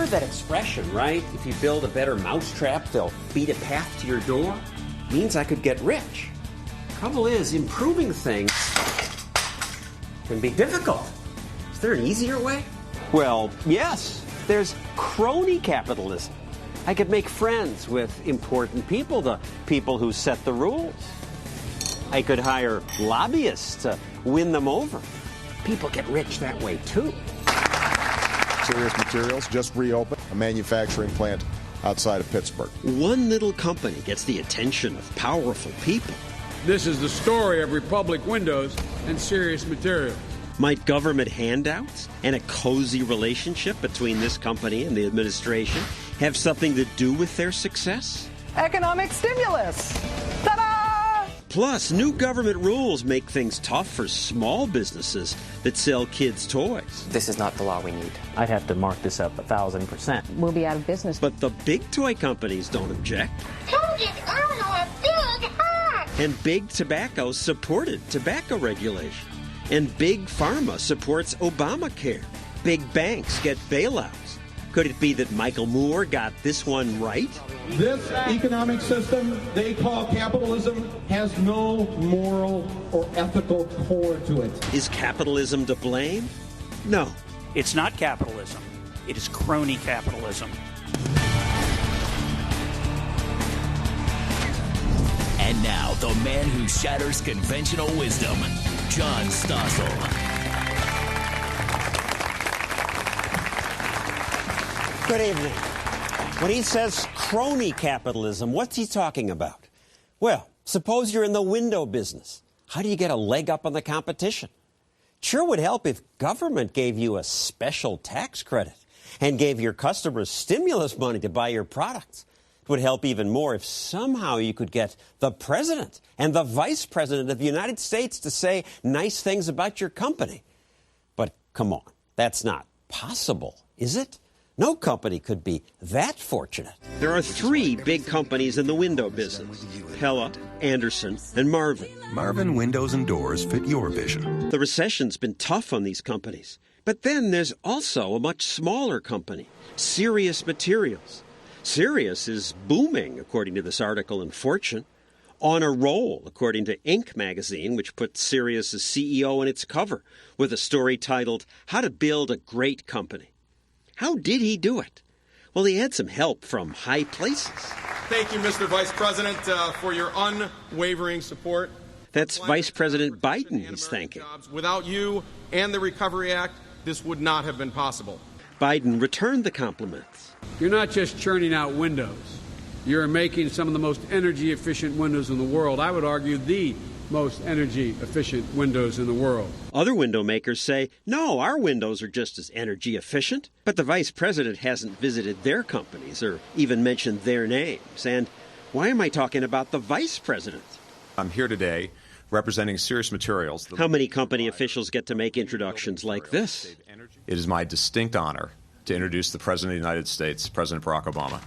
heard that expression, right? If you build a better mousetrap, they'll beat a path to your door. Means I could get rich. Trouble is, improving things can be difficult. Is there an easier way? Well, yes. There's crony capitalism. I could make friends with important people, the people who set the rules. I could hire lobbyists to win them over. People get rich that way, too. Serious Materials just reopened a manufacturing plant outside of Pittsburgh. One little company gets the attention of powerful people. This is the story of Republic Windows and Serious Materials. Might government handouts and a cozy relationship between this company and the administration have something to do with their success? Economic stimulus! Ta-da! Plus, new government rules make things tough for small businesses that sell kids' toys. This is not the law we need. I'd have to mark this up 1,000%. We'll be out of business. But the big toy companies don't object. Don't give Erno a big hug! And big tobacco supported tobacco regulation. And big pharma supports Obamacare. Big banks get bailouts. Could it be that Michael Moore got this one right? This economic system they call capitalism has no moral or ethical core to it. Is capitalism to blame? No. It's not capitalism. It is crony capitalism. And now, the man who shatters conventional wisdom, John Stossel. Good evening. When he says crony capitalism, what's he talking about? Well, suppose you're in the window business. How do you get a leg up on the competition? Sure would help if government gave you a special tax credit and gave your customers stimulus money to buy your products. It would help even more if somehow you could get the president and the vice president of the United States to say nice things about your company. But come on, that's not possible, is it? No company could be that fortunate. There are three big companies in the window business: Pella, Anderson, and Marvin. Marvin Windows and Doors fit your vision. The recession's been tough on these companies. But then there's also a much smaller company, Serious Materials. Sirius is booming, according to this article in Fortune. On a roll, according to Inc. magazine, which put Sirius's CEO on its cover with a story titled, How to Build a Great Company. How did he do it? Well, he had some help from high places. Thank you, Mr. Vice President, for your unwavering support. That's Vice President Biden he's thanking. Without you and the Recovery Act, this would not have been possible. Biden returned the compliments. You're not just churning out windows. You're making some of the most energy-efficient windows in the world. I would argue the most energy-efficient windows in the world. Other window makers say, no, our windows are just as energy efficient. But the vice president hasn't visited their companies or even mentioned their names. And why am I talking about the vice president? I'm here today representing Serious Materials. How many company officials get to make introductions like this? It is my distinct honor to introduce the President of the United States, President Barack Obama.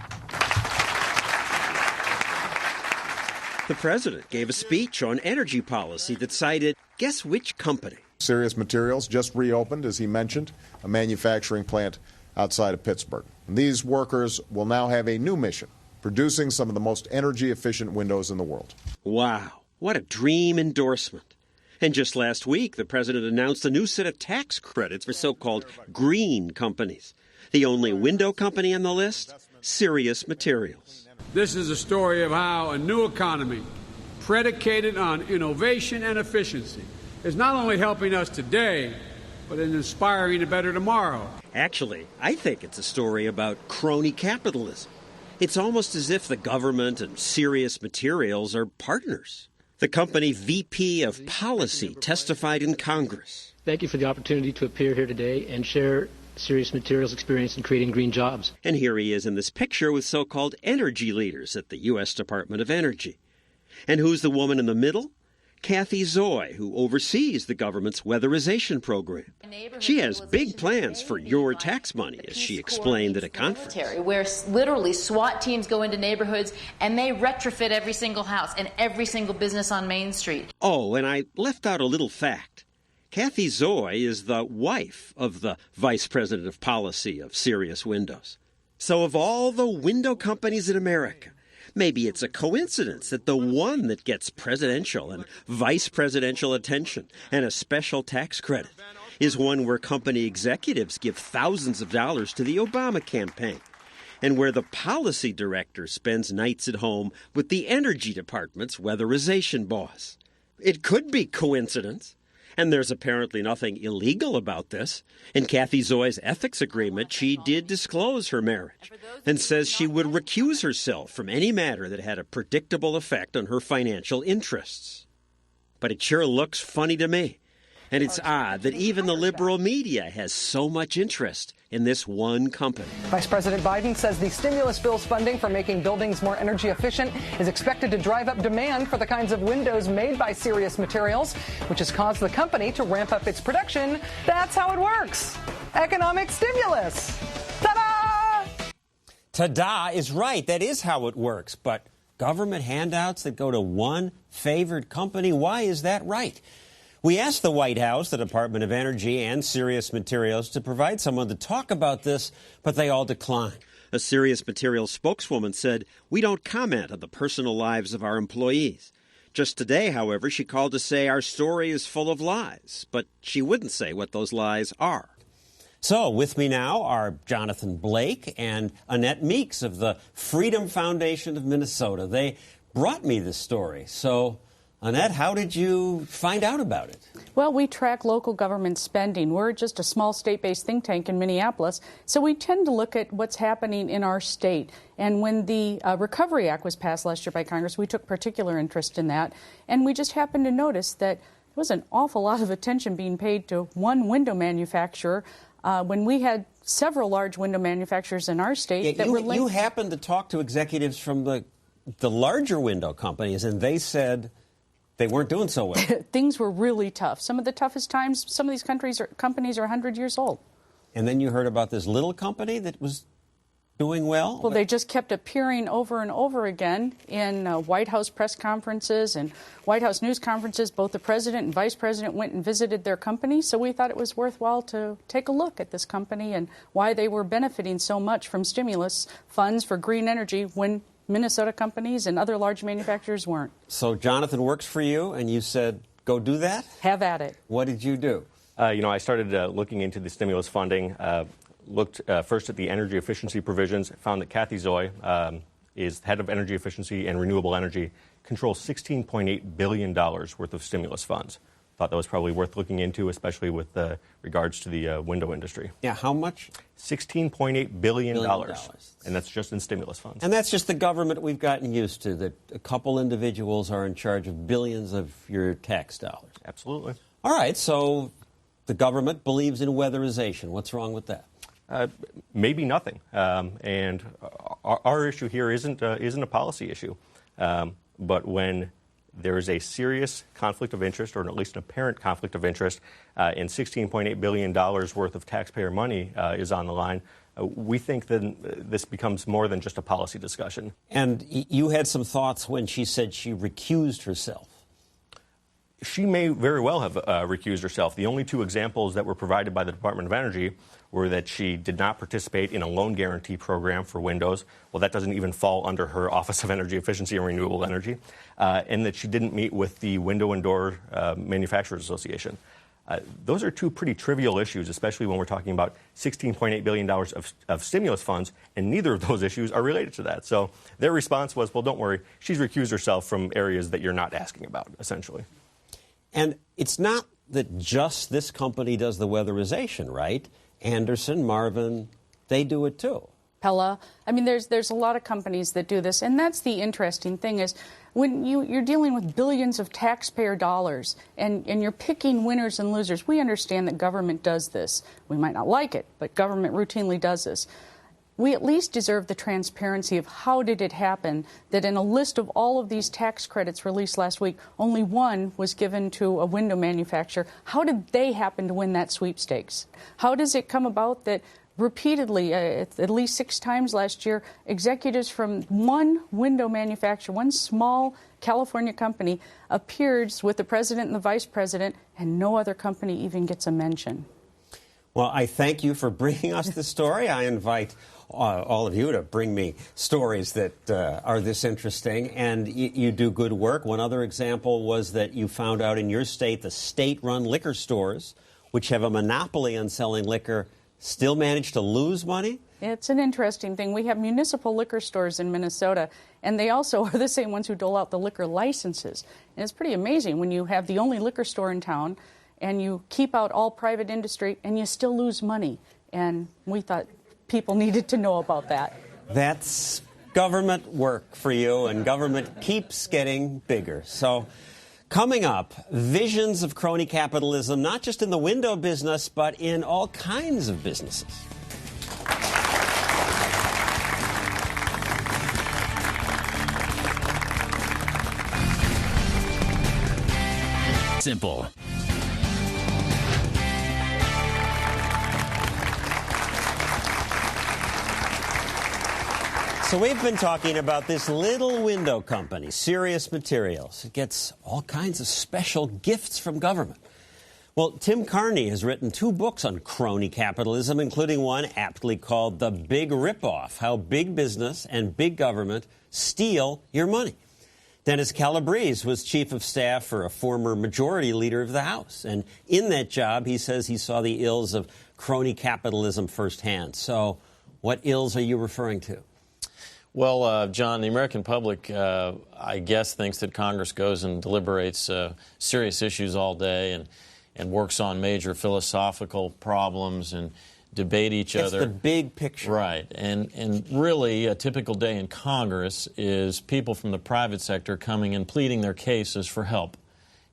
The president gave a speech on energy policy that cited, guess which company? Serious Materials just reopened, as he mentioned, a manufacturing plant outside of Pittsburgh. And these workers will now have a new mission, producing some of the most energy-efficient windows in the world. Wow, what a dream endorsement. And just last week, the president announced a new set of tax credits for so-called green companies. The only window company on the list? Serious Materials. This is a story of how a new economy, predicated on innovation and efficiency, is not only helping us today, but in inspiring a better tomorrow. Actually, I think it's a story about crony capitalism. It's almost as if the government and Serious Materials are partners. The company VP of Policy testified in Congress. Thank you for the opportunity to appear here today and share Serious Materials' experience in creating green jobs. And here he is in this picture with so-called energy leaders at the U.S. Department of Energy. And who's the woman in the middle? Kathy Zoy, who oversees the government's weatherization program. She has big plans for your tax money, as she explained at a conference. Where literally SWAT teams go into neighborhoods and they retrofit every single house and every single business on Main Street. Oh, and I left out a little fact. Kathy Zoy is the wife of the Vice President of Policy of Serious Windows. So of all the window companies in America, maybe it's a coincidence that the one that gets presidential and vice presidential attention and a special tax credit is one where company executives give thousands of dollars to the Obama campaign, and where the policy director spends nights at home with the Energy Department's weatherization boss. It could be coincidence. And there's apparently nothing illegal about this. In Kathy Zoy's ethics agreement, she did disclose her marriage and says she would recuse herself from any matter that had a predictable effect on her financial interests. But it sure looks funny to me. And it's odd that even the liberal media has so much interest in this one company. Vice President Biden says the stimulus bill's funding for making buildings more energy efficient is expected to drive up demand for the kinds of windows made by Serious Materials, which has caused the company to ramp up its production. That's how it works. Economic stimulus. Ta-da! Ta-da is right. That is how it works. But government handouts that go to one favored company, why is that right? We asked the White House, the Department of Energy, and Serious Materials to provide someone to talk about this, but they all declined. A Serious Materials spokeswoman said, "We don't comment on the personal lives of our employees." Just today, however, she called to say our story is full of lies, but she wouldn't say what those lies are. So with me now are Jonathan Blake and Annette Meeks of the Freedom Foundation of Minnesota. They brought me this story. So, Annette, how did you find out about it? Well, we track local government spending. We're just a small state-based think tank in Minneapolis, so we tend to look at what's happening in our state. And when the Recovery Act was passed last year by Congress, we took particular interest in that. And we just happened to notice that there was an awful lot of attention being paid to one window manufacturer when we had several large window manufacturers in our state that were linked. You happened to talk to executives from the larger window companies, and they said they weren't doing so well. Things were really tough. Some of the toughest times, some of these companies are 100 years old. And then you heard about this little company that was doing well? Well, they just kept appearing over and over again in White House press conferences and White House news conferences. Both the president and vice president went and visited their company, so we thought it was worthwhile to take a look at this company and why they were benefiting so much from stimulus funds for green energy when Minnesota companies and other large manufacturers weren't. So Jonathan works for you, and you said, go do that? Have at it. What did you do? I started looking into the stimulus funding, looked first at the energy efficiency provisions, found that Kathy Zoy is head of energy efficiency and renewable energy, controls $16.8 billion worth of stimulus funds. Thought that was probably worth looking into, especially with regards to the window industry. Yeah, how much? $16.8 billion. And that's just in stimulus funds. And that's just the government we've gotten used to, that a couple individuals are in charge of billions of your tax dollars. Absolutely. All right, so the government believes in weatherization. What's wrong with that? Maybe nothing. And our issue here isn't a policy issue. But when there is a serious conflict of interest, or at least an apparent conflict of interest, and $16.8 billion worth of taxpayer money is on the line, we think that this becomes more than just a policy discussion. And you had some thoughts when she said she recused herself. She may very well have recused herself. The only two examples that were provided by the Department of Energy were that she did not participate in a loan guarantee program for windows. Well, that doesn't even fall under her Office of Energy Efficiency and Renewable Energy. And that she didn't meet with the Window and Door Manufacturers Association. Those are two pretty trivial issues, especially when we're talking about $16.8 billion of stimulus funds, and neither of those issues are related to that. So their response was, well, don't worry, she's recused herself from areas that you're not asking about, essentially. And it's not that just this company does the weatherization, right? Anderson, Marvin, they do it too. Pella. I mean, there's a lot of companies that do this, and that's the interesting thing is when you're dealing with billions of taxpayer dollars and you're picking winners and losers. We understand that government does this. We might not like it, but government routinely does this. We at least deserve the transparency of how did it happen that in a list of all of these tax credits released last week, only one was given to a window manufacturer. How did they happen to win that sweepstakes? How does it come about that repeatedly, at least 6 times last year, executives from one window manufacturer, one small California company, appears with the president and the vice president, and no other company even gets a mention? Well, I thank you for bringing us the story. I invite all of you to bring me stories that are this interesting, and you do good work. One other example was that you found out in your state the state-run liquor stores, which have a monopoly on selling liquor, still manage to lose money? It's an interesting thing. We have municipal liquor stores in Minnesota, and they also are the same ones who dole out the liquor licenses. And it's pretty amazing when you have the only liquor store in town and you keep out all private industry and you still lose money. And we thought people needed to know about that. That's government work for you, and government keeps getting bigger. So coming up, visions of crony capitalism, not just in the window business, but in all kinds of businesses. Simple. So we've been talking about this little window company, Serious Materials. It gets all kinds of special gifts from government. Well, Tim Carney has written 2 books on crony capitalism, including one aptly called The Big Ripoff, How Big Business and Big Government Steal Your Money. Dennis Calabrese was chief of staff for a former majority leader of the House. And in that job, he says he saw the ills of crony capitalism firsthand. So what ills are you referring to? Well, John, the American public, I guess, thinks that Congress goes and deliberates serious issues all day and works on major philosophical problems and debate each other. It's the big picture. Right. And really, a typical day in Congress is people from the private sector coming and pleading their cases for help.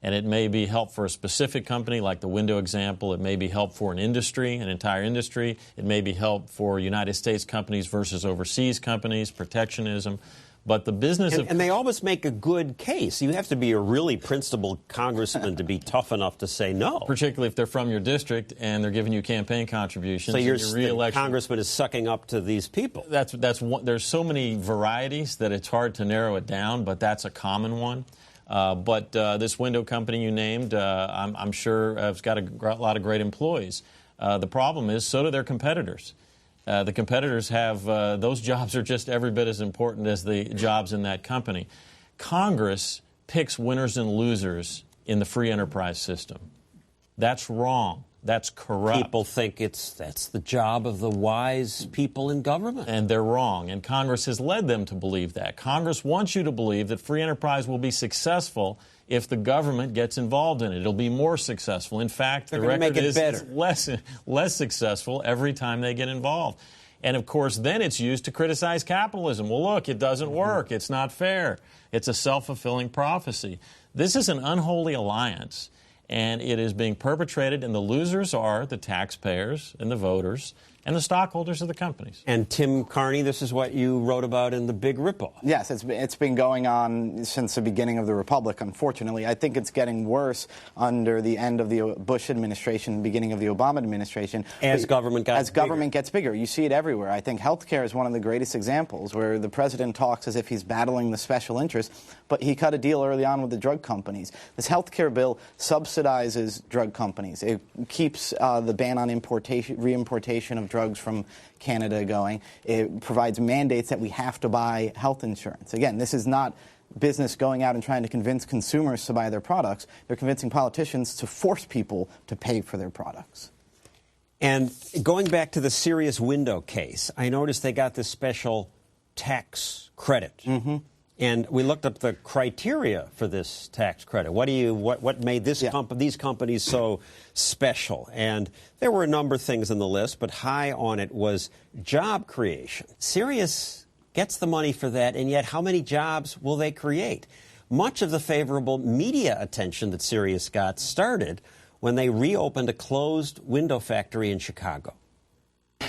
And it may be help for a specific company, like the window example. It may be help for an industry, an entire industry. It may be help for United States companies versus overseas companies, protectionism. But the business of... And they always make a good case. You have to be a really principled congressman to be tough enough to say no. Particularly if they're from your district and they're giving you campaign contributions. So your congressman is sucking up to these people. That's one, there's so many varieties that it's hard to narrow it down, but that's a common one. But this window company you named, I'm sure has got a lot of great employees. The problem is, so do their competitors. The competitors have, those jobs are just every bit as important as the jobs in that company. Congress picks winners and losers in the free enterprise system. That's wrong. That's corrupt. People think that's the job of the wise people in government. And they're wrong. And Congress has led them to believe that. Congress wants you to believe that free enterprise will be successful if the government gets involved in it. It'll be more successful. In fact, the record is it's less successful every time they get involved. And, of course, then it's used to criticize capitalism. Well, look, it doesn't work. It's not fair. It's a self-fulfilling prophecy. This is an unholy alliance. And it is being perpetrated, and the losers are the taxpayers and the voters and the stockholders of the companies. And Tim Carney, this is what you wrote about in The Big Ripoff. Yes, it's been going on since the beginning of the Republic, unfortunately. I think it's getting worse under the end of the Bush administration, beginning of the Obama administration. As government gets bigger. You see it everywhere. I think healthcare is one of the greatest examples where the president talks as if he's battling the special interests, but he cut a deal early on with the drug companies. This healthcare bill subsidizes drug companies. It keeps the ban on reimportation of drugs from Canada going. It provides mandates that we have to buy health insurance. Again, this is not business going out and trying to convince consumers to buy their products. They're convincing politicians to force people to pay for their products. And going back to the Serious Window case, I noticed they got this special tax credit. Mm-hmm. And we looked up the criteria for this tax credit. What made these companies so special? And there were a number of things on the list, but high on it was job creation. Serious gets the money for that, and yet how many jobs will they create? Much of the favorable media attention that Serious got started when they reopened a closed window factory in Chicago.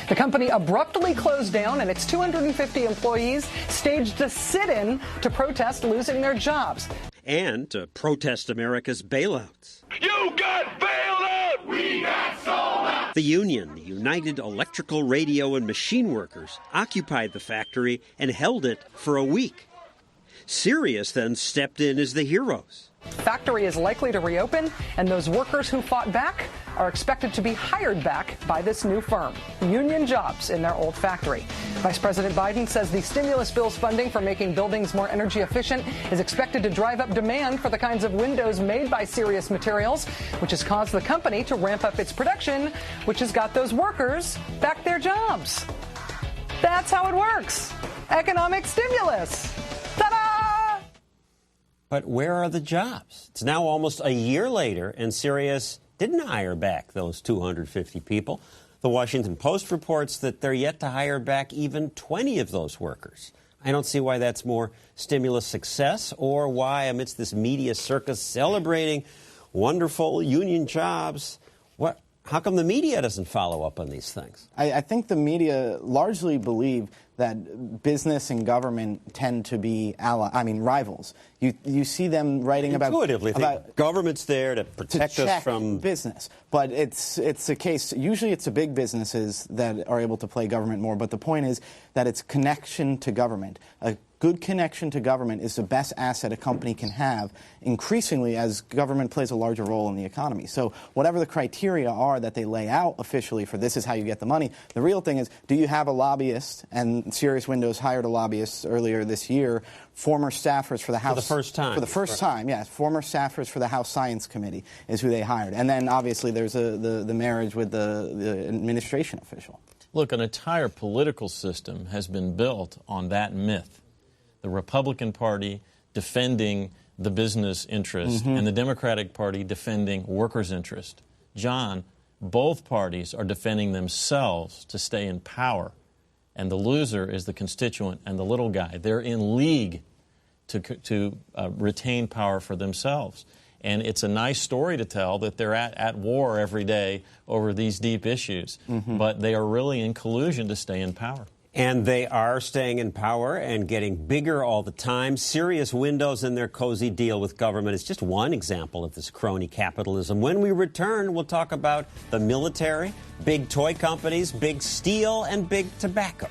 The company abruptly closed down, and its 250 employees staged a sit-in to protest losing their jobs. And to protest America's bailouts. You got bailed out! We got sold out! The union, the United Electrical, Radio, and Machine Workers, occupied the factory and held it for a week. Serious then stepped in as the heroes. Factory is likely to reopen, and those workers who fought back are expected to be hired back by this new firm. Union jobs in their old factory. Vice President Biden says the stimulus bill's funding for making buildings more energy efficient is expected to drive up demand for the kinds of windows made by Serious Materials, which has caused the company to ramp up its production, which has got those workers back their jobs. That's how it works. Economic stimulus. Ta-da! But where are the jobs? It's now almost a year later, and Sirius didn't hire back those 250 people. The Washington Post reports that they're yet to hire back even 20 of those workers. I don't see why that's more stimulus success or why, amidst this media circus celebrating wonderful union jobs, how come the media doesn't follow up on these things? I think the media largely believe that business and government tend to be rivals. You see them writing intuitively about government's there to protect us from business, but it's a case. Usually, it's the big businesses that are able to play government more. But the point is that it's connection to government. A good connection to government is the best asset a company can have, increasingly as government plays a larger role in the economy. So whatever the criteria are that they lay out officially for this is how you get the money, the real thing is, do you have a lobbyist? And Serious Windows hired a lobbyist earlier this year, former staffers for the House. For the first time. For the first time, yes. Former staffers for the House Science Committee is who they hired. And then, obviously, there's the marriage with the administration official. Look, an entire political system has been built on that myth. The Republican Party defending the business interest and the Democratic Party defending workers' interest. John, both parties are defending themselves to stay in power, and the loser is the constituent and the little guy. They're in league to retain power for themselves. And it's a nice story to tell that they're at war every day over these deep issues, but they are really in collusion to stay in power. And they are staying in power and getting bigger all the time. Serious Windows and their cozy deal with government is just one example of this crony capitalism. When we return, we'll talk about the military, big toy companies, big steel, and big tobacco.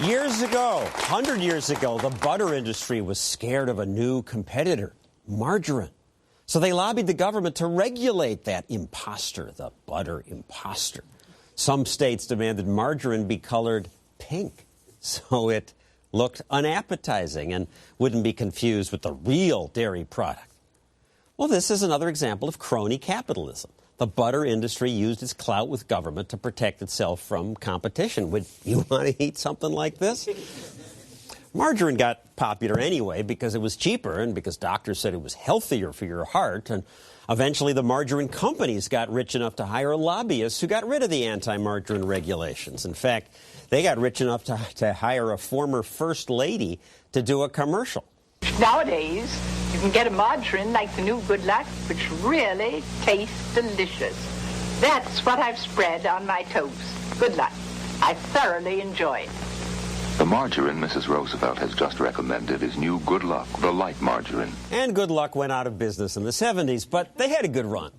Years ago, 100 years ago, the butter industry was scared of a new competitor, margarine. So they lobbied the government to regulate that imposter, the butter imposter. Some states demanded margarine be colored pink so it looked unappetizing and wouldn't be confused with the real dairy product. Well, this is another example of crony capitalism. The butter industry used its clout with government to protect itself from competition. Would you want to eat something like this? Margarine got popular anyway because it was cheaper and because doctors said it was healthier for your heart. And eventually the margarine companies got rich enough to hire lobbyists who got rid of the anti-margarine regulations. In fact, they got rich enough to hire a former first lady to do a commercial. Nowadays, you can get a margarine like the new Good Luck, which really tastes delicious. That's what I've spread on my toast. Good Luck. I thoroughly enjoy it. The margarine Mrs. Roosevelt has just recommended is new Good Luck, the light margarine. And Good Luck went out of business in the 70s, but they had a good run.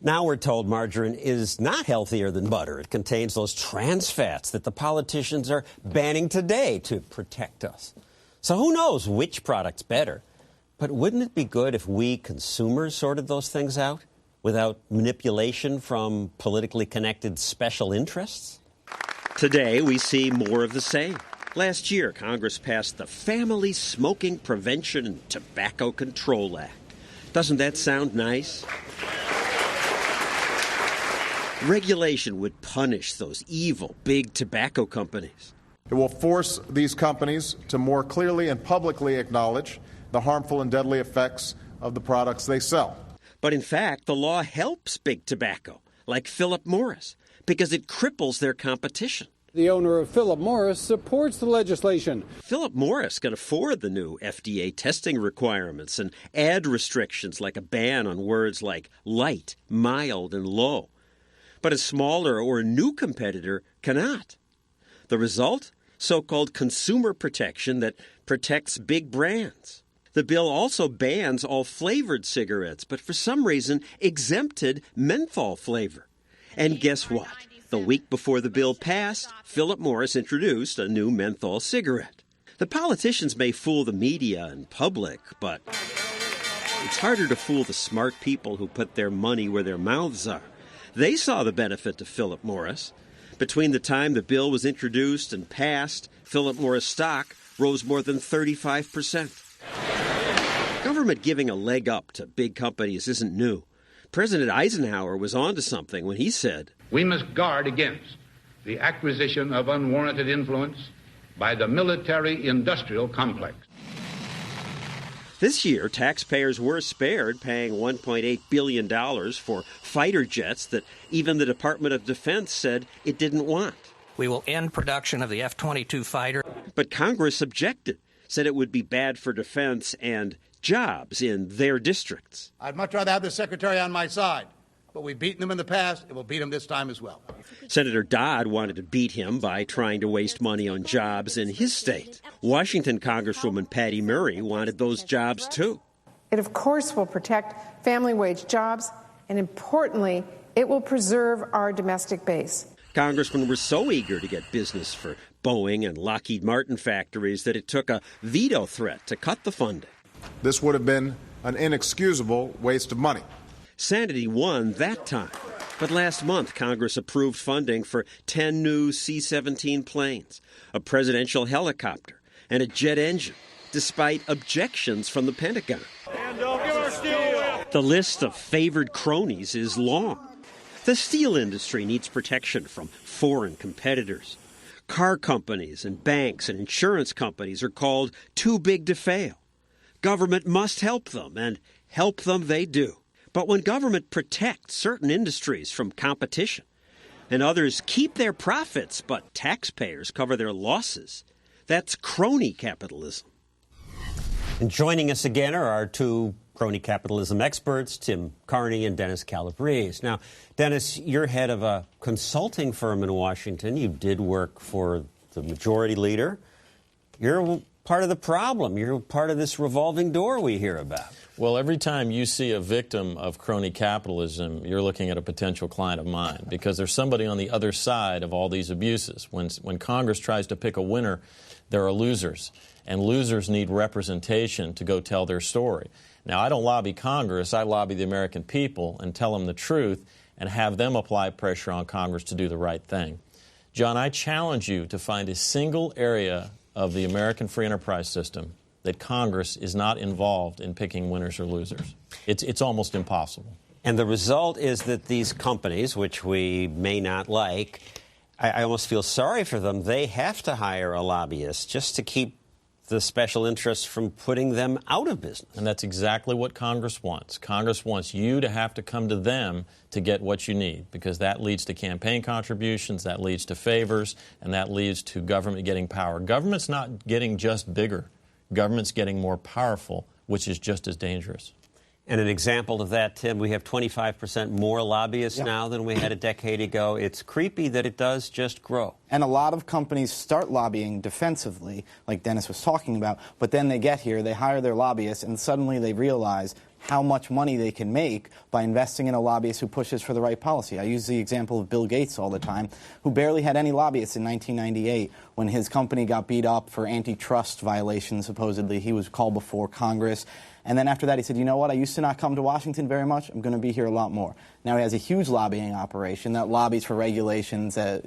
Now we're told margarine is not healthier than butter. It contains those trans fats that the politicians are banning today to protect us. So who knows which product's better? But wouldn't it be good if we consumers sorted those things out without manipulation from politically connected special interests? Today, we see more of the same. Last year, Congress passed the Family Smoking Prevention and Tobacco Control Act. Doesn't that sound nice? Regulation would punish those evil big tobacco companies. It will force these companies to more clearly and publicly acknowledge the harmful and deadly effects of the products they sell. But in fact, the law helps big tobacco, like Philip Morris, because it cripples their competition. The owner of Philip Morris supports the legislation. Philip Morris can afford the new FDA testing requirements and ad restrictions like a ban on words like light, mild, and low. But a smaller or new competitor cannot. The result? So-called consumer protection that protects big brands. The bill also bans all flavored cigarettes, but for some reason exempted menthol flavor. And guess what? The week before the bill passed, Philip Morris introduced a new menthol cigarette. The politicians may fool the media and public, but it's harder to fool the smart people who put their money where their mouths are. They saw the benefit to Philip Morris. Between the time the bill was introduced and passed, Philip Morris stock rose more than 35%. Government giving a leg up to big companies isn't new. President Eisenhower was onto something when he said, "We must guard against the acquisition of unwarranted influence by the military-industrial complex." This year, taxpayers were spared paying $1.8 billion for fighter jets that even the Department of Defense said it didn't want. We will end production of the F-22 fighter. But Congress objected, said it would be bad for defense and jobs in their districts. I'd much rather have the secretary on my side, but we've beaten him in the past, and we'll beat him this time as well. Senator Dodd wanted to beat him by trying to waste money on jobs in his state. Washington Congresswoman Patty Murray wanted those jobs too. It, of course, will protect family wage jobs, and importantly, it will preserve our domestic base. Congressmen were so eager to get business for Boeing and Lockheed Martin factories that it took a veto threat to cut the funding. This would have been an inexcusable waste of money. Sanity won that time. But last month, Congress approved funding for 10 new C-17 planes, a presidential helicopter, and a jet engine, despite objections from the Pentagon. The list of favored cronies is long. The steel industry needs protection from foreign competitors. Car companies and banks and insurance companies are called too big to fail. Government must help them, and help them they do. But when government protects certain industries from competition and others keep their profits but taxpayers cover their losses, that's crony capitalism. And joining us again are our two crony capitalism experts, Tim Carney and Dennis Calabrese. Now, Dennis, you're head of a consulting firm in Washington. You did work for the majority leader. You're part of the problem. You're part of this revolving door we hear about. Well, every time you see a victim of crony capitalism, you're looking at a potential client of mine, because there's somebody on the other side of all these abuses. When Congress tries to pick a winner, there are losers, and losers need representation to go tell their story. Now, I don't lobby Congress. I lobby the American people and tell them the truth and have them apply pressure on Congress to do the right thing. John, I challenge you to find a single area of the American free enterprise system that Congress is not involved in picking winners or losers. It's almost impossible. And the result is that these companies, which we may not like, I almost feel sorry for them. They have to hire a lobbyist just to keep the special interests from putting them out of business. And that's exactly what Congress wants. Congress wants you to have to come to them to get what you need, because that leads to campaign contributions, that leads to favors, and that leads to government getting power. Government's not getting just bigger. Government's getting more powerful, which is just as dangerous. And an example of that, Tim, we have 25% more lobbyists now than we had a decade ago. It's creepy that it does just grow. And a lot of companies start lobbying defensively, like Dennis was talking about, but then they get here, they hire their lobbyists, and suddenly they realize how much money they can make by investing in a lobbyist who pushes for the right policy. I use the example of Bill Gates all the time, who barely had any lobbyists in 1998 when his company got beat up for antitrust violations, supposedly. He was called before Congress. And then after that, he said, you know what, I used to not come to Washington very much. I'm going to be here a lot more. Now he has a huge lobbying operation that lobbies for regulations that,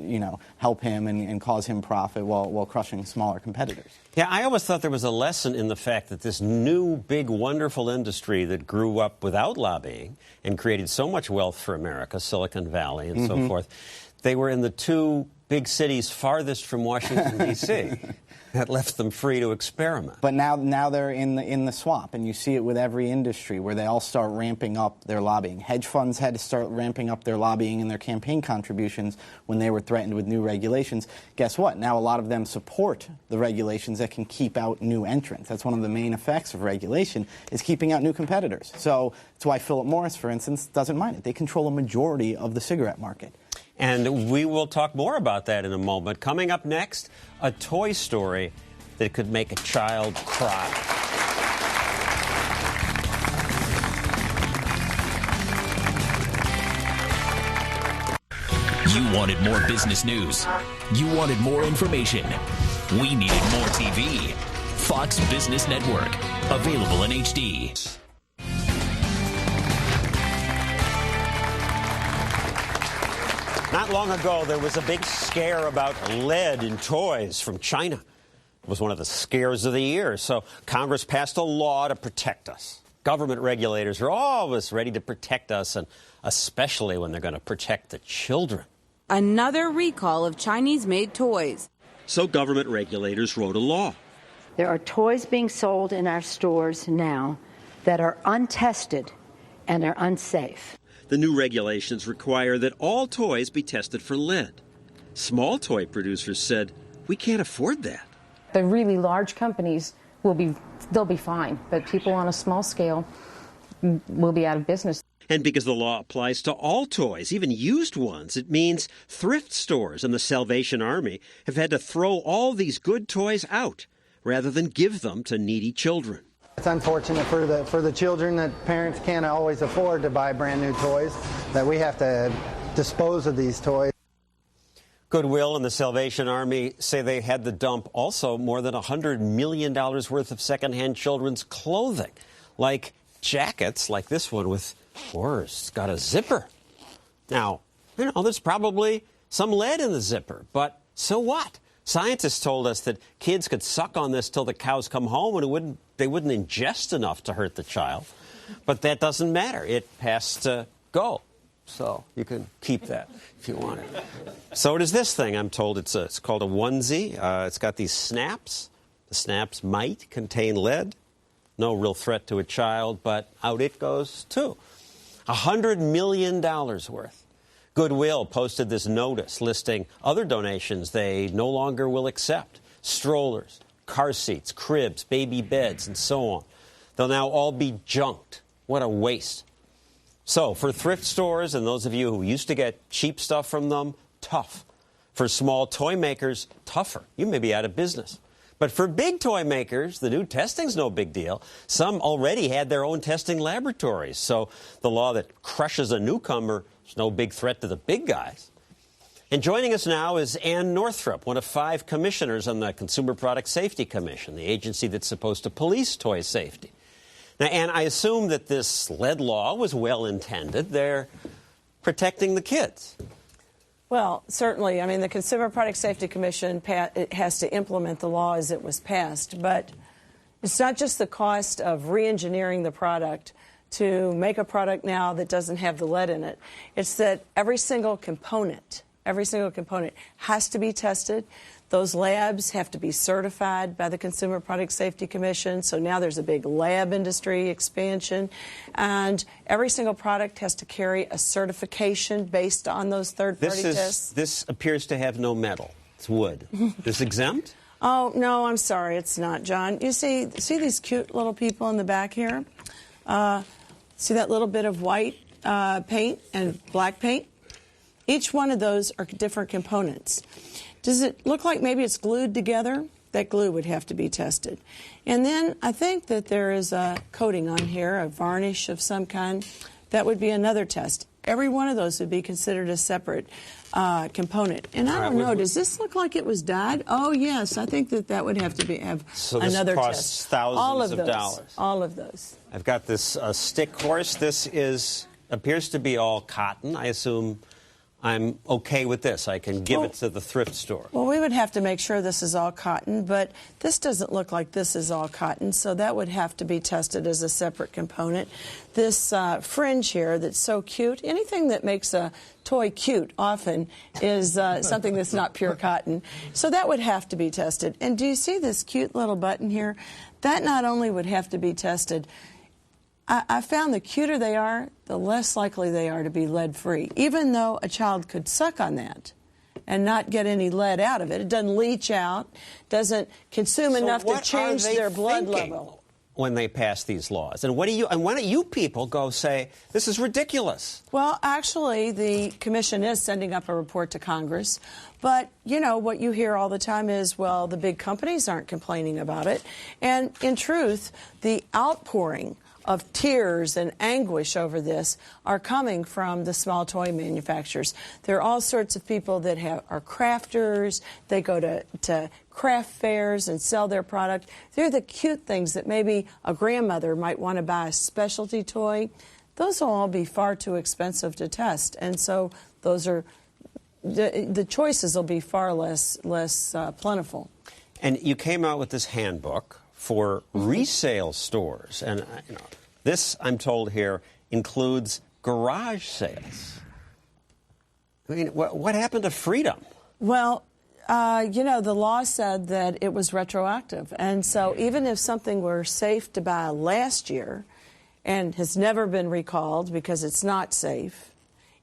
help him and cause him profit while crushing smaller competitors. Yeah, I always thought there was a lesson in the fact that this new, big, wonderful industry that grew up without lobbying and created so much wealth for America, Silicon Valley and so forth, they were in the two big cities farthest from Washington, D.C. That left them free to experiment. But now they're in the swamp, and you see it with every industry where they all start ramping up their lobbying. Hedge funds had to start ramping up their lobbying and their campaign contributions when they were threatened with new regulations. Guess what? Now a lot of them support the regulations that can keep out new entrants. That's one of the main effects of regulation, is keeping out new competitors. So that's why Philip Morris, for instance, doesn't mind it. They control a majority of the cigarette market. And we will talk more about that in a moment. Coming up next, a toy story that could make a child cry. You wanted more business news. You wanted more information. We needed more TV. Fox Business Network. Available in HD. Not long ago, there was a big scare about lead in toys from China. It was one of the scares of the year, so Congress passed a law to protect us. Government regulators are always ready to protect us, and especially when they're going to protect the children. Another recall of Chinese-made toys. So government regulators wrote a law. There are toys being sold in our stores now that are untested and are unsafe. The new regulations require that all toys be tested for lead. Small toy producers said, we can't afford that. The really large companies they'll be fine, but people on a small scale will be out of business. And because the law applies to all toys, even used ones, it means thrift stores and the Salvation Army have had to throw all these good toys out rather than give them to needy children. It's unfortunate for the children that parents can't always afford to buy brand new toys, that we have to dispose of these toys. Goodwill and the Salvation Army say they had to dump also more than $100 million worth of secondhand children's clothing, like jackets like this one with, or it's got a zipper. Now, there's probably some lead in the zipper, but so what? Scientists told us that kids could suck on this till the cows come home and they wouldn't ingest enough to hurt the child. But that doesn't matter. It has to go. So you can keep that if you want it. So does this thing. I'm told it's called a onesie. It's got these snaps. The snaps might contain lead. No real threat to a child, but out it goes too. $100 million worth. Goodwill posted this notice listing other donations they no longer will accept. Strollers, car seats, cribs, baby beds, and so on. They'll now all be junked. What a waste. So, for thrift stores and those of you who used to get cheap stuff from them, tough. For small toy makers, tougher. You may be out of business. But for big toy makers, the new testing's no big deal. Some already had their own testing laboratories. So the law that crushes a newcomer is no big threat to the big guys. And joining us now is Ann Northrup, one of 5 commissioners on the Consumer Product Safety Commission, the agency that's supposed to police toy safety. Now, Ann, I assume that this lead law was well intended. They're protecting the kids. Well, certainly. I mean, the Consumer Product Safety Commission it has to implement the law as it was passed. But it's not just the cost of re-engineering the product to make a product now that doesn't have the lead in it. It's that every single component has to be tested. Those labs have to be certified by the Consumer Product Safety Commission. So now there's a big lab industry expansion. And every single product has to carry a certification based on those third-party tests. This appears to have no metal. It's wood. This exempt? Oh, no, I'm sorry. It's not, John. You see these cute little people in the back here? See that little bit of white paint and black paint? Each one of those are different components. Does it look like maybe it's glued together? That glue would have to be tested. And then I think that there is a coating on here, a varnish of some kind. That would be another test. Every one of those would be considered a separate component. And I don't know, does this look like it was dyed? Oh, yes, I think that would have to have another test. So this costs thousands of dollars. All of those. I've got this stick horse. This appears to be all cotton. I assume I'm okay with this. I can give it to the thrift store. Well, we would have to make sure this is all cotton, but this doesn't look like this is all cotton, so that would have to be tested as a separate component. This fringe here that's so cute, anything that makes a toy cute often is something that's not pure cotton. So that would have to be tested. And do you see this cute little button here? That not only would have to be tested, I found the cuter they are, the less likely they are to be lead-free, even though a child could suck on that and not get any lead out of it. It doesn't leach out, doesn't consume enough to change their blood level. When they pass these laws? And why don't you people go say, this is ridiculous? Well, actually, the commission is sending up a report to Congress. But, you know, what you hear all the time is, well, the big companies aren't complaining about it. And in truth, the outpouring of tears and anguish over this are coming from the small toy manufacturers. There are all sorts of people that are crafters. They go to craft fairs and sell their product. They're the cute things that maybe a grandmother might want to buy a specialty toy. Those will all be far too expensive to test, and so those are the choices will be far less plentiful. And you came out with this handbook for resale stores, and this, I'm told here, includes garage sales. I mean, what happened to freedom? Well, the law said that it was retroactive, and so even if something were safe to buy last year and has never been recalled because it's not safe,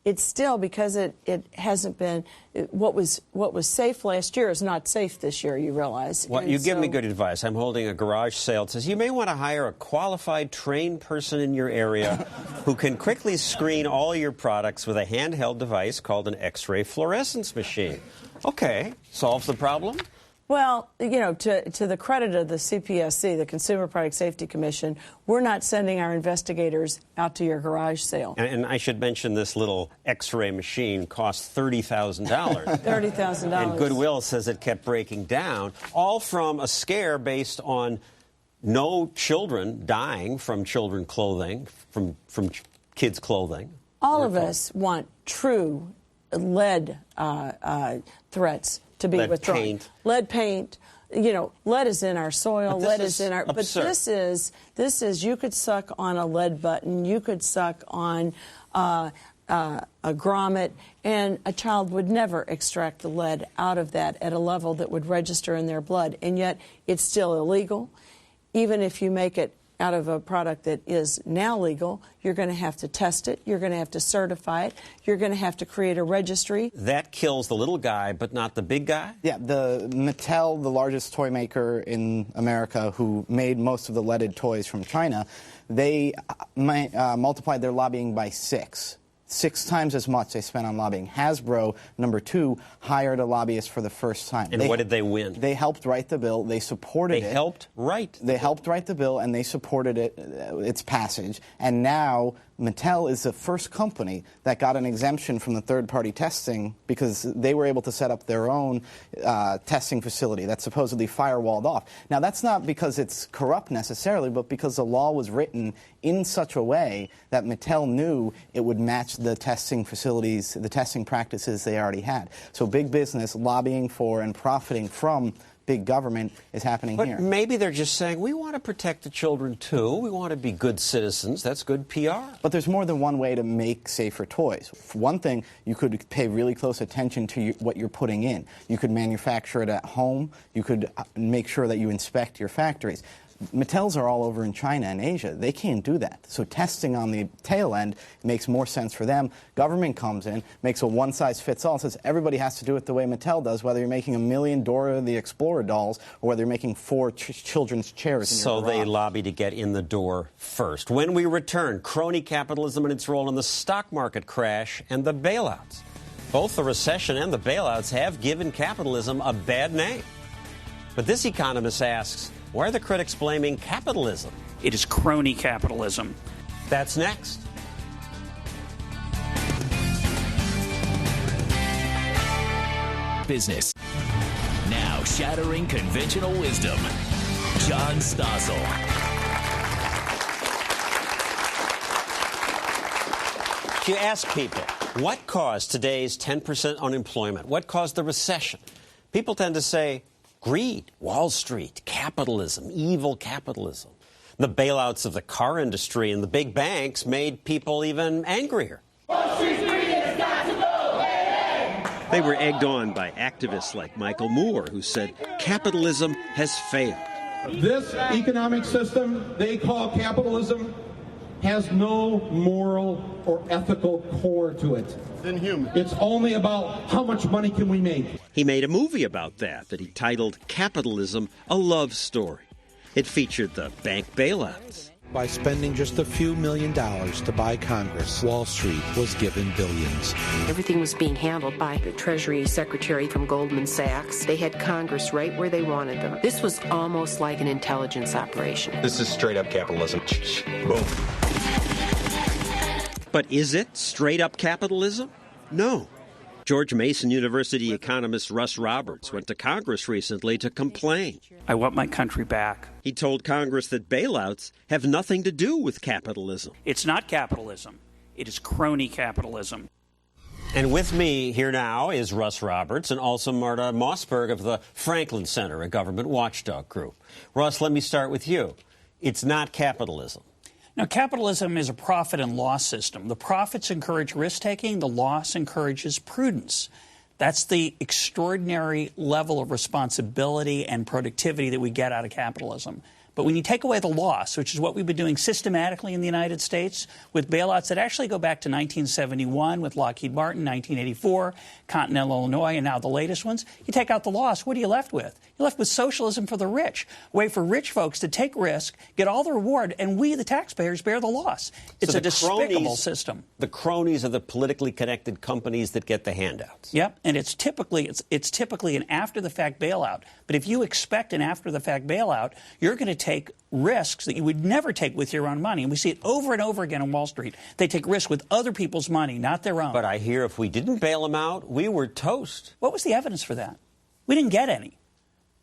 it's still, because it hasn't been, what was safe last year is not safe this year, you realize. Well, you give me good advice. I'm holding a garage sale. It says you may want to hire a qualified, trained person in your area who can quickly screen all your products with a handheld device called an X-ray fluorescence machine. Okay, solves the problem? Well, to the credit of the CPSC, the Consumer Product Safety Commission, we're not sending our investigators out to your garage sale. And I should mention this little X-ray machine cost $30,000. $30,000. And Goodwill says it kept breaking down, all from a scare based on no children dying from children clothing, from kids' clothing. All of us want true lead threats to be withdrawn. Paint. Lead paint. Lead is in our soil. Lead is in our. Absurd. But this is. You could suck on a lead button. You could suck on a grommet, and a child would never extract the lead out of that at a level that would register in their blood. And yet, it's still illegal. Even if you make it out of a product that is now legal, you're going to have to test it. You're going to have to certify it. You're going to have to create a registry. That kills the little guy, but not the big guy? Yeah, the Mattel, the largest toy maker in America, who made most of the leaded toys from China, they multiplied their lobbying by 6. 6 times as much they spent on lobbying. Hasbro, number 2, hired a lobbyist for the first time. And what did they win? They helped write the bill. They supported it. They helped write? They helped write the bill, and they supported its passage. And now Mattel is the first company that got an exemption from the third-party testing because they were able to set up their own testing facility that's supposedly firewalled off. Now, that's not because it's corrupt necessarily, but because the law was written in such a way that Mattel knew it would match the testing facilities, the testing practices they already had. So big business lobbying for and profiting from big government is happening here. But maybe they're just saying, we want to protect the children, too. We want to be good citizens. That's good PR. But there's more than one way to make safer toys. For one thing, you could pay really close attention to what you're putting in. You could manufacture it at home. You could make sure that you inspect your factories. Mattels are all over in China and Asia. They can't do that. So testing on the tail end makes more sense for them. Government comes in, makes a one-size-fits-all, says everybody has to do it the way Mattel does, whether you're making 1 million Dora the Explorer dolls or whether you're making 4 children's chairs in your garage. So they lobby to get in the door first. When we return, crony capitalism and its role in the stock market crash and the bailouts. Both the recession and the bailouts have given capitalism a bad name. But this economist asks, why are the critics blaming capitalism? It is crony capitalism. That's next. Business. Now shattering conventional wisdom. John Stossel. If you ask people, what caused today's 10% unemployment? What caused the recession? People tend to say, greed, Wall Street, capitalism, evil capitalism. The bailouts of the car industry and the big banks made people even angrier. Wall Street's greed has got to go! Hey, hey! They were egged on by activists like Michael Moore, who said capitalism has failed. This economic system they call capitalism has no moral or ethical core to it. Inhuman. It's only about how much money can we make. He made a movie about that he titled Capitalism, A Love Story. It featured the bank bailouts, By spending just a few $1 million to buy Congress, Wall Street was given billions. Everything was being handled by the Treasury Secretary from Goldman Sachs. They had Congress right where they wanted them. This was almost like an intelligence operation. This is straight up capitalism. Boom. But is it straight up capitalism? No. George Mason University economist Russ Roberts went to Congress recently to complain. I want my country back. He told Congress that bailouts have nothing to do with capitalism. It's not capitalism. It is crony capitalism. And with me here now is Russ Roberts and also Marta Mossberg of the Franklin Center, a government watchdog group. Russ, let me start with you. It's not capitalism. Now, capitalism is a profit and loss system. The profits encourage risk-taking. The loss encourages prudence. That's the extraordinary level of responsibility and productivity that we get out of capitalism. But when you take away the loss, which is what we've been doing systematically in the United States with bailouts that actually go back to 1971 with Lockheed Martin, 1984, Continental Illinois, and now the latest ones, you take out the loss, what are you left with? You're left with socialism for the rich, a way for rich folks to take risk, get all the reward, and we, the taxpayers, bear the loss. It's a despicable system. The cronies are the politically connected companies that get the handouts. Yep, and it's typically an after-the-fact bailout. But if you expect an after-the-fact bailout, you're going to take risks that you would never take with your own money. And we see it over and over again on Wall Street. They take risks with other people's money, not their own. But I hear if we didn't bail them out, we were toast. What was the evidence for that? We didn't get any.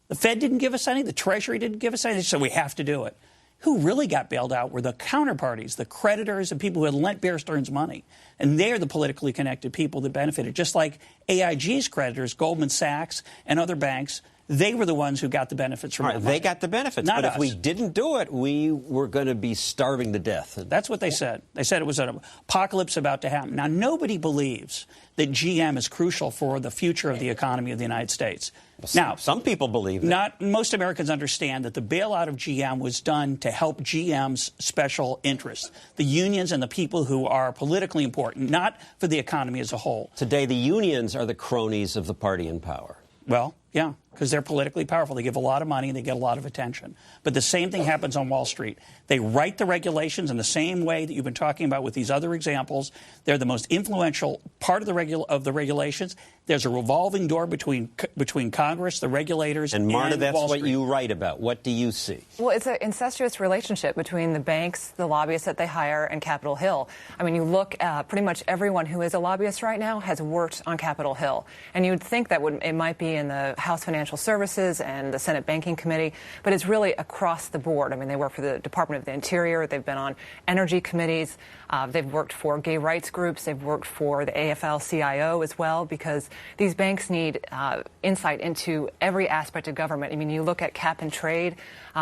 The Fed didn't give us any. The Treasury didn't give us any. So we have to do it. Who really got bailed out were the counterparties, the creditors, and people who had lent Bear Stearns money. And they're the politically connected people that benefited. Just like AIG's creditors, Goldman Sachs and other banks, they were the ones who got the benefits from that money. They got the benefits. Not but us. If we didn't do it, we were going to be starving to death. That's what they said. They said it was an apocalypse about to happen. Now, nobody believes that GM is crucial for the future of the economy of the United States. Now, some people believe it. Not most Americans understand that the bailout of GM was done to help GM's special interests, the unions and the people who are politically important, not for the economy as a whole. Today, the unions are the cronies of the party in power. Well, yeah, because they're politically powerful. They give a lot of money and they get a lot of attention. But the same thing happens on Wall Street. They write the regulations in the same way that you've been talking about with these other examples. They're the most influential part of the regulations. There's a revolving door between Congress, the regulators, and Marta, that's Wall what Street. you write about. What do you see? Well, it's an incestuous relationship between the banks, the lobbyists that they hire, and Capitol Hill. I mean, you look at pretty much everyone who is a lobbyist right now has worked on Capitol Hill. And you would think that it might be in the House Financial Services and the Senate Banking Committee, but it's really across the board. I mean, they work for the Department of the Interior. They've been on energy committees. They've worked for gay rights groups. They've worked for the AFL-CIO as well, because these banks need insight into every aspect of government. I mean, you look at cap and trade,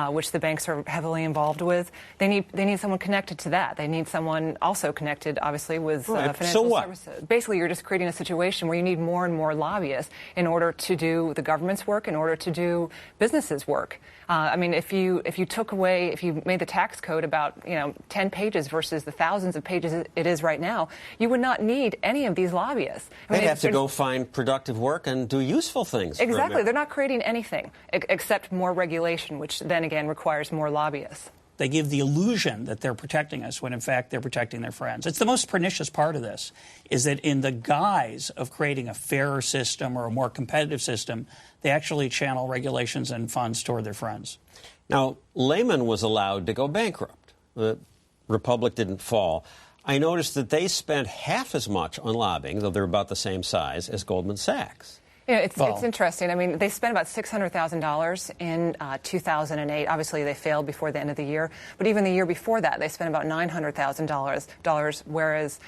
which the banks are heavily involved with. They need someone connected to that. They need someone also connected, obviously, with financial services. Basically, you're just creating a situation where you need more and more lobbyists in order to do the government's work, in order to do businesses' work. I mean, if you made the tax code about 10 pages versus the thousands of pages it is right now, you would not need any of these lobbyists. I mean, they'd have to go find productive work and do useful things. Exactly. They're not creating anything except more regulation, which then again requires more lobbyists. They give the illusion that they're protecting us when, in fact, they're protecting their friends. It's the most pernicious part of this, is that in the guise of creating a fairer system or a more competitive system, they actually channel regulations and funds toward their friends. Now, Lehman was allowed to go bankrupt. The Republic didn't fall. I noticed that they spent half as much on lobbying, though they're about the same size, as Goldman Sachs. Yeah, it's interesting. I mean, they spent about $600,000 in 2008. Obviously, they failed before the end of the year. But even the year before that, they spent about $900,000, whereas,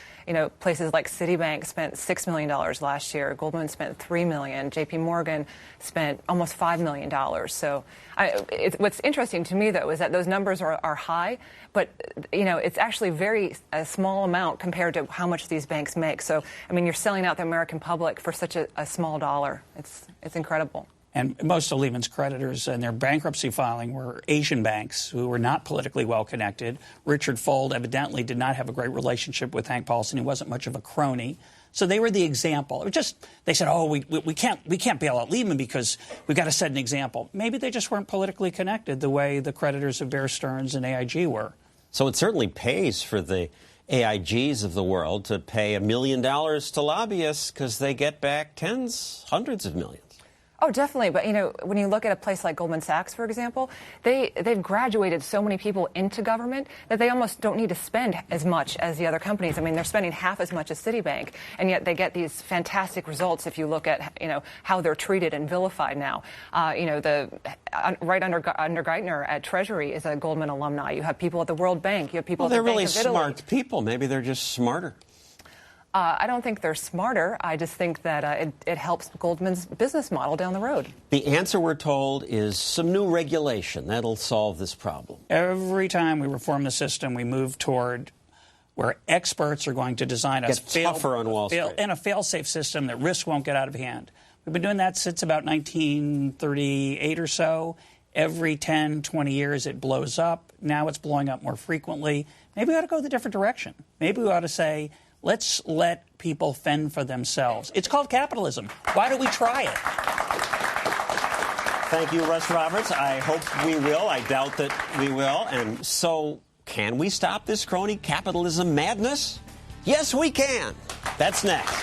places like Citibank spent $6 million last year. Goldman spent $3 million. J.P. Morgan spent almost $5 million. So what's interesting to me, though, is that those numbers are high, but, it's actually a small amount compared to how much these banks make. So, I mean, you're selling out the American public for such a small dollar. It's incredible. And most of Lehman's creditors in their bankruptcy filing were Asian banks who were not politically well connected. Richard Fuld evidently did not have a great relationship with Hank Paulson. He wasn't much of a crony. So they were the example. They said, oh, we can't bail out Lehman because we've got to set an example. Maybe they just weren't politically connected the way the creditors of Bear Stearns and AIG were. So it certainly pays for the AIGs of the world to pay $1 million to lobbyists because they get back tens, hundreds of millions. Oh, definitely. But, you know, when you look at a place like Goldman Sachs, for example, they've graduated so many people into government that they almost don't need to spend as much as the other companies. I mean, they're spending half as much as Citibank, and yet they get these fantastic results if you look at, you know, how they're treated and vilified now. You know, right under Geithner at Treasury is a Goldman alumni. You have people at the World Bank. You have people at the Bank of Italy. They're really smart people. Maybe they're just smarter. I don't think they're smarter. I just think that it helps Goldman's business model down the road. The answer, we're told, is some new regulation. That'll solve this problem. Every time we reform the system, we move toward where experts are going to design tougher on Wall Street. and a fail-safe system that risk won't get out of hand. We've been doing that since about 1938 or so. Every 10, 20 years, it blows up. Now it's blowing up more frequently. Maybe we ought to go the different direction. Maybe we ought to say, let's let people fend for themselves. It's called capitalism. Why don't we try it? Thank you, Russ Roberts. I hope we will. I doubt that we will. And so, can we stop this crony capitalism madness? Yes, we can. That's next.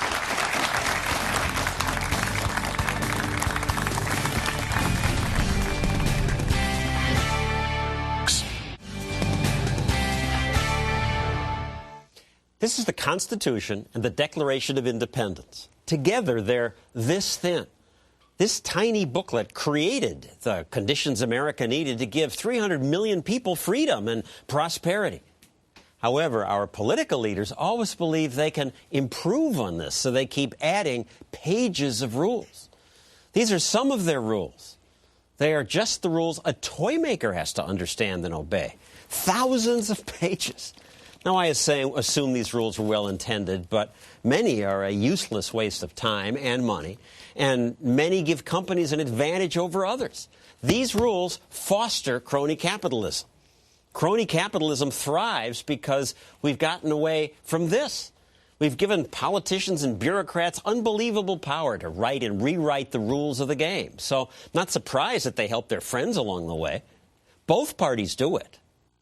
This is the Constitution and the Declaration of Independence. Together, they're this thin. This tiny booklet created the conditions America needed to give 300 million people freedom and prosperity. However, our political leaders always believe they can improve on this, so they keep adding pages of rules. These are some of their rules. They are just the rules a toy maker has to understand and obey. Thousands of pages. Now, I assume these rules were well-intended, but many are a useless waste of time and money, and many give companies an advantage over others. These rules foster crony capitalism. Crony capitalism thrives because we've gotten away from this. We've given politicians and bureaucrats unbelievable power to write and rewrite the rules of the game. So, not surprised that they help their friends along the way. Both parties do it.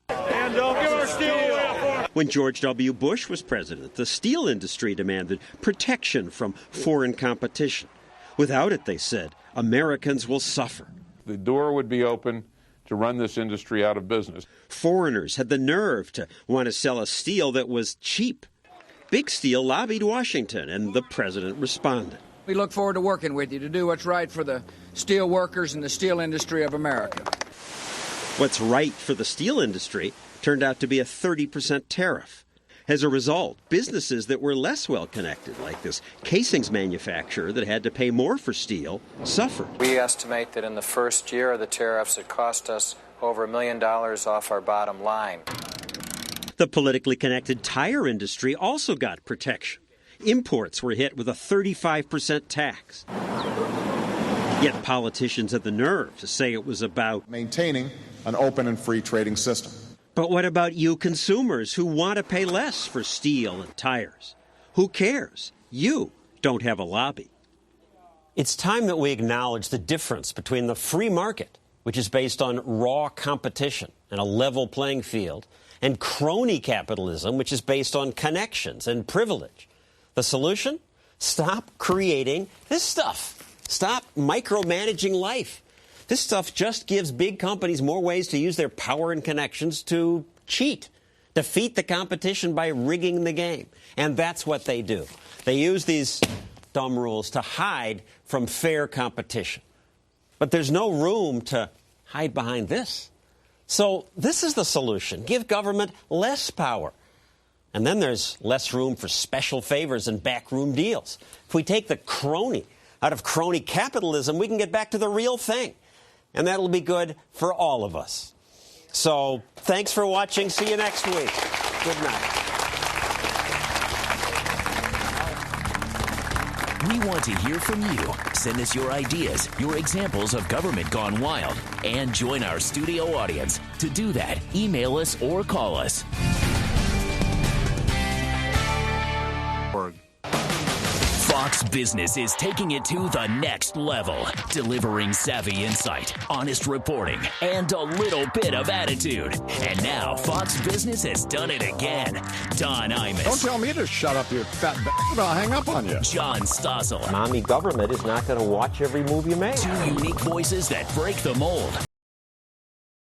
And don't give our steel away. When George W. Bush was president, the steel industry demanded protection from foreign competition. Without it, they said, Americans will suffer. The door would be open to run this industry out of business. Foreigners had the nerve to want to sell a steel that was cheap. Big Steel lobbied Washington, and the president responded. We look forward to working with you to do what's right for the steel workers and the steel industry of America. What's right for the steel industry turned out to be a 30% tariff. As a result, businesses that were less well-connected, like this casings manufacturer that had to pay more for steel, suffered. We estimate that in the first year of the tariffs, it cost us over $1 million off our bottom line. The politically connected tire industry also got protection. Imports were hit with a 35% tax. Yet politicians had the nerve to say it was about maintaining an open and free trading system. But what about you consumers who want to pay less for steel and tires? Who cares? You don't have a lobby. It's time that we acknowledge the difference between the free market, which is based on raw competition and a level playing field, and crony capitalism, which is based on connections and privilege. The solution? Stop creating this stuff. Stop micromanaging life. This stuff just gives big companies more ways to use their power and connections to cheat, defeat the competition by rigging the game. And that's what they do. They use these dumb rules to hide from fair competition. But there's no room to hide behind this. So this is the solution. Give government less power. And then there's less room for special favors and backroom deals. If we take the crony out of crony capitalism, we can get back to the real thing. And that'll be good for all of us. So, thanks for watching. See you next week. Good night. We want to hear from you. Send us your ideas, your examples of government gone wild, and join our studio audience. To do that, email us or call us. Fox Business is taking it to the next level, delivering savvy insight, honest reporting, and a little bit of attitude. And now Fox Business has done it again. Don Imus. Don't tell me to shut up, you fat b****. I'll hang up on you. John Stossel. Mommy government is not going to watch every move you make. Two unique voices that break the mold